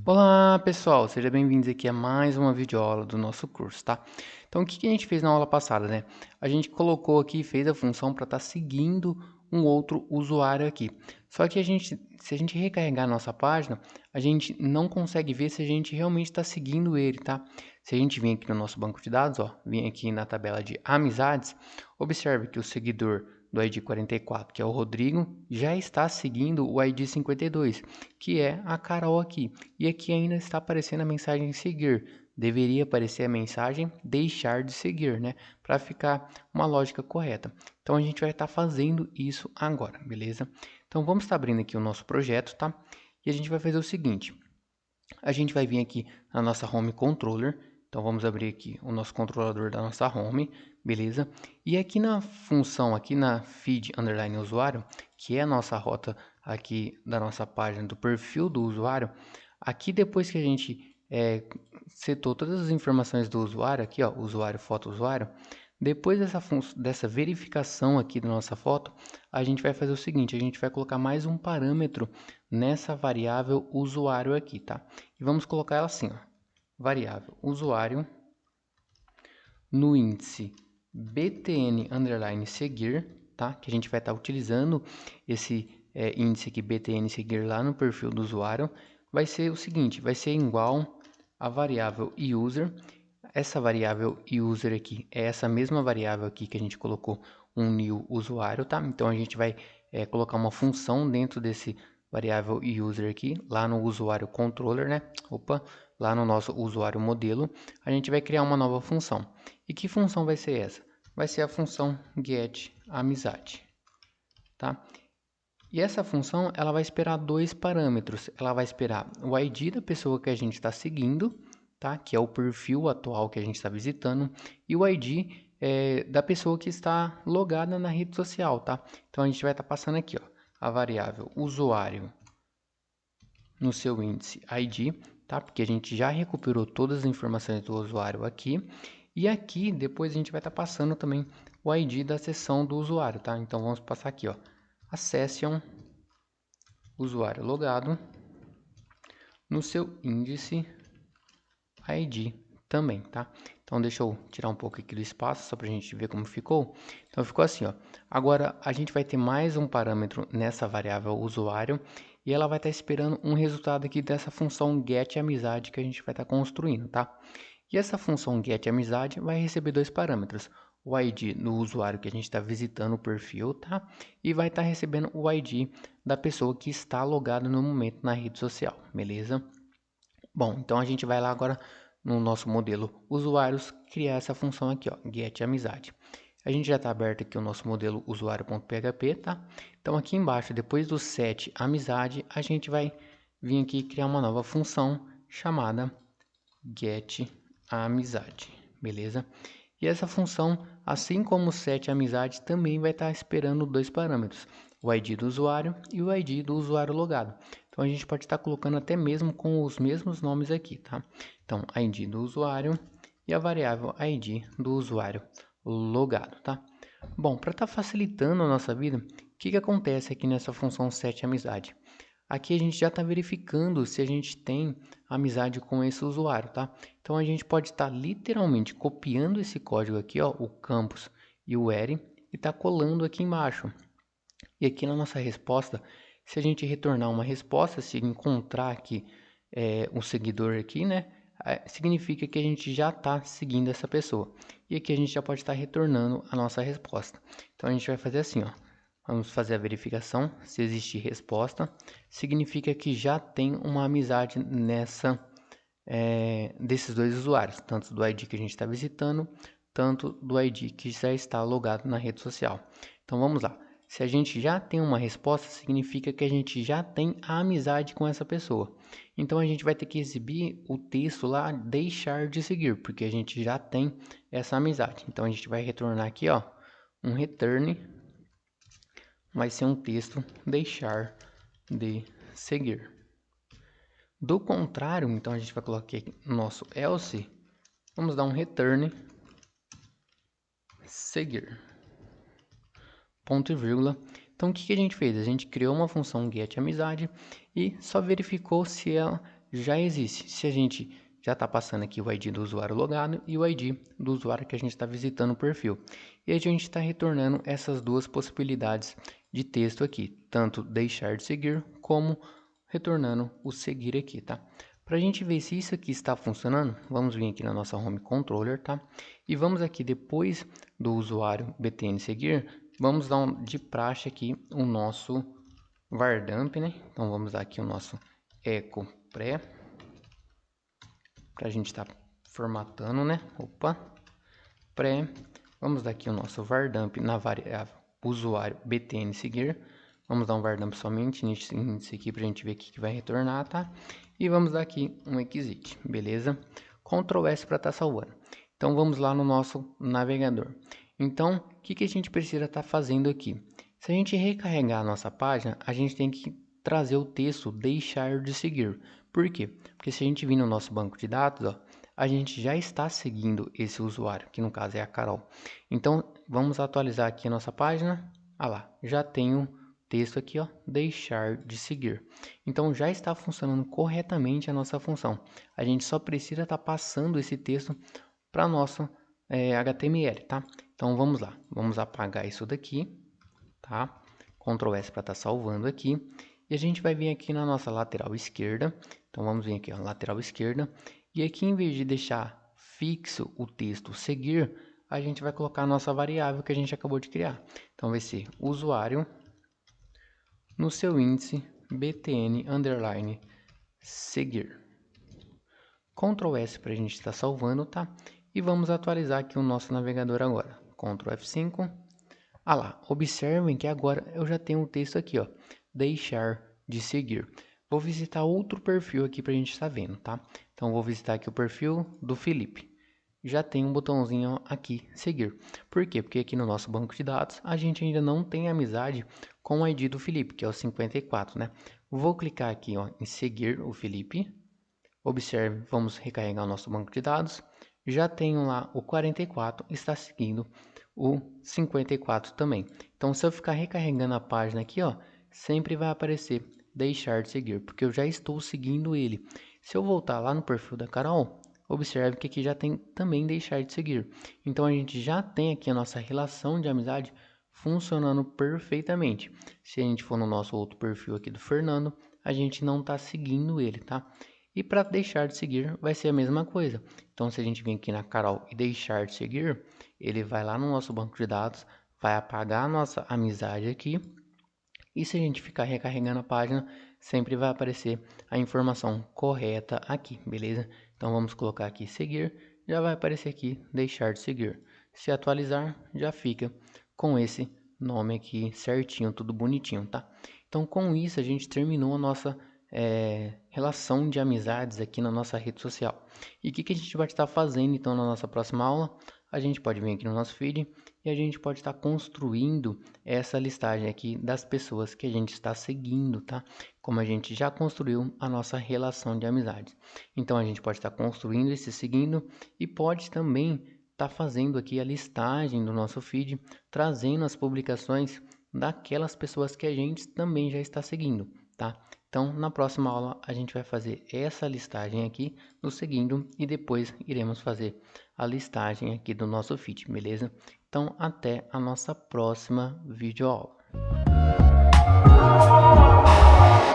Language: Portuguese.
Olá pessoal, sejam bem-vindos aqui a mais uma videoaula do nosso curso, tá? Então o que que a gente fez na aula passada, né? A gente colocou aqui, fez a função para estar seguindo um outro usuário aqui. Só que se a gente recarregar a nossa página, a gente não consegue ver se a gente realmente está seguindo ele, tá? Se a gente vir aqui no nosso banco de dados, ó, vir aqui na tabela de amizades, observe que o seguidor do ID 44, que é o Rodrigo, já está seguindo o ID 52, que é a Carol aqui. E aqui ainda está aparecendo a mensagem seguir. Deveria aparecer a mensagem deixar de seguir, né? Para ficar uma lógica correta. Então a gente vai estar fazendo isso agora, beleza? Então vamos estar abrindo aqui o nosso projeto, tá? E a gente vai fazer o seguinte. A gente vai vir aqui na nossa home controller. Então vamos abrir aqui o nosso controlador da nossa home, beleza? E aqui na função, aqui na feed underline usuário, que é a nossa rota aqui da nossa página do perfil do usuário, aqui depois que a gente setou todas as informações do usuário, aqui ó, usuário, foto, usuário, depois dessa verificação aqui da nossa foto, a gente vai fazer o seguinte, a gente vai colocar mais um parâmetro nessa variável usuário aqui, tá? E vamos colocar ela assim, ó, variável usuário no índice btn underline seguir, tá? Que a gente vai estar utilizando esse índice aqui btn seguir lá no perfil do usuário. Vai ser o seguinte, vai ser igual a variável user. Essa variável user aqui é essa mesma variável aqui que a gente colocou um new usuário, tá? Então a gente vai colocar uma função dentro desse variável user aqui, lá no usuário controller, né? Opa, lá no nosso usuário modelo, a gente vai criar uma nova função. E que função vai ser essa? Vai ser a função getAmizade, tá? E essa função, ela vai esperar dois parâmetros. Ela vai esperar o ID da pessoa que a gente está seguindo, tá? Que é o perfil atual que a gente está visitando, e o ID da pessoa que está logada na rede social, tá? Então a gente vai estar passando aqui, ó, a variável usuário no seu índice ID, tá? Porque a gente já recuperou todas as informações do usuário aqui. E aqui, depois a gente vai estar passando também o ID da seção do usuário, tá? Então vamos passar aqui, ó, a session usuário logado no seu índice ID também, tá? Então deixa eu tirar um pouco aqui do espaço só para a gente ver como ficou. Então ficou assim, ó. Agora a gente vai ter mais um parâmetro nessa variável usuário e ela vai estar esperando um resultado aqui dessa função getAmizade que a gente vai estar construindo, tá? E essa função getAmizade vai receber dois parâmetros, o ID do usuário que a gente está visitando o perfil, tá? E vai estar recebendo o ID da pessoa que está logada no momento na rede social, beleza? Bom, então a gente vai lá agora no nosso modelo usuários criar essa função aqui, ó, getAmizade. A gente já está aberto aqui o nosso modelo usuário.php, tá? Então aqui embaixo, depois do set amizade, a gente vai vir aqui criar uma nova função chamada getAmizade, beleza? E essa função, assim como o setAmizade, também vai estar esperando dois parâmetros, o ID do usuário e o ID do usuário logado. Então a gente pode estar colocando até mesmo com os mesmos nomes aqui, tá? Então, ID do usuário e a variável ID do usuário logado, tá? Bom, para estar facilitando a nossa vida, o que acontece aqui nessa função setAmizade? Aqui a gente já está verificando se a gente tem amizade com esse usuário, tá? Então a gente pode estar literalmente copiando esse código aqui, ó, o campus e o array, e tá colando aqui embaixo. E aqui na nossa resposta, se a gente retornar uma resposta, se encontrar aqui um seguidor aqui, né? Significa que a gente já está seguindo essa pessoa. E aqui a gente já pode estar retornando a nossa resposta. Então a gente vai fazer assim, ó. Vamos fazer a verificação. Se existe resposta, significa que já tem uma amizade desses dois usuários, tanto do ID que a gente está visitando, tanto do ID que já está logado na rede social. Então vamos lá. Se a gente já tem uma resposta, significa que a gente já tem a amizade com essa pessoa. Então a gente vai ter que exibir o texto lá, deixar de seguir, porque a gente já tem essa amizade. Então a gente vai retornar aqui, ó, um return, vai ser um texto deixar de seguir. Do contrário, então a gente vai colocar aqui no nosso else, vamos dar um return seguir. Ponto e vírgula. Então o que a gente fez? A gente criou uma função getAmizade e só verificou se ela já existe. Se a gente já está passando aqui o ID do usuário logado e o ID do usuário que a gente está visitando o perfil. E a gente está retornando essas duas possibilidades de texto aqui, tanto deixar de seguir como retornando o seguir aqui, tá? Para a gente ver se isso aqui está funcionando, vamos vir aqui na nossa Home Controller, tá? E vamos aqui depois do usuário btn seguir, vamos dar de praxe aqui o nosso vardamp, né? Então vamos dar aqui o nosso echo pré, para a gente estar formatando, né? Opa, pré. Vamos dar aqui o nosso vardamp na variável usuário btn seguir. Vamos dar um vardamp somente nesse índice aqui para a gente ver o que vai retornar, tá? E vamos dar aqui um exit, beleza? Ctrl S para estar salvando. Então vamos lá no nosso navegador. Então, o que a gente precisa estar fazendo aqui? Se a gente recarregar a nossa página, a gente tem que trazer o texto deixar de seguir. Por quê? Porque se a gente vir no nosso banco de dados, ó, a gente já está seguindo esse usuário, que no caso é a Carol. Então, vamos atualizar aqui a nossa página. Ah lá, já tenho texto aqui, ó, deixar de seguir. Então, já está funcionando corretamente a nossa função. A gente só precisa estar passando esse texto para nosso HTML, tá? Então, vamos lá. Vamos apagar isso daqui, tá? Ctrl S para estar salvando aqui. E a gente vai vir aqui na nossa lateral esquerda. Então, vamos vir aqui, ó, lateral esquerda. E aqui, em vez de deixar fixo o texto seguir, a gente vai colocar a nossa variável que a gente acabou de criar. Então, vai ser usuário no seu índice btn underline seguir. Ctrl S para a gente estar salvando, tá? E vamos atualizar aqui o nosso navegador agora. Ctrl F5. Ah lá, observem que agora eu já tenho o texto aqui, ó, deixar de seguir. Vou visitar outro perfil aqui para a gente estar vendo, tá? Então, vou visitar aqui o perfil do Felipe. Já tem um botãozinho aqui, seguir. Por quê? Porque aqui no nosso banco de dados, a gente ainda não tem amizade com o ID do Felipe, que é o 54, né? Vou clicar aqui, ó, em seguir o Felipe. Observe, vamos recarregar o nosso banco de dados. Já tenho lá o 44, está seguindo o 54 também. Então, se eu ficar recarregando a página aqui, ó, sempre vai aparecer deixar de seguir, porque eu já estou seguindo ele. Se eu voltar lá no perfil da Carol, observe que aqui já tem também deixar de seguir. Então, a gente já tem aqui a nossa relação de amizade funcionando perfeitamente. Se a gente for no nosso outro perfil aqui do Fernando, a gente não está seguindo ele, tá? E para deixar de seguir vai ser a mesma coisa. Então, se a gente vir aqui na Carol e deixar de seguir, ele vai lá no nosso banco de dados, vai apagar a nossa amizade aqui. E se a gente ficar recarregando a página, sempre vai aparecer a informação correta aqui, beleza? Então, vamos colocar aqui seguir, já vai aparecer aqui deixar de seguir. Se atualizar, já fica com esse nome aqui certinho, tudo bonitinho, tá? Então, com isso, a gente terminou a nossa relação de amizades aqui na nossa rede social. E o que a gente vai estar fazendo então na nossa próxima aula? A gente pode vir aqui no nosso feed e a gente pode estar construindo essa listagem aqui das pessoas que a gente está seguindo, tá? Como a gente já construiu a nossa relação de amizades. Então a gente pode estar construindo esse seguindo e pode também estar fazendo aqui a listagem do nosso feed, trazendo as publicações daquelas pessoas que a gente também já está seguindo, tá? Então, na próxima aula, a gente vai fazer essa listagem aqui no seguindo e depois iremos fazer a listagem aqui do nosso feed, beleza? Então, até a nossa próxima videoaula.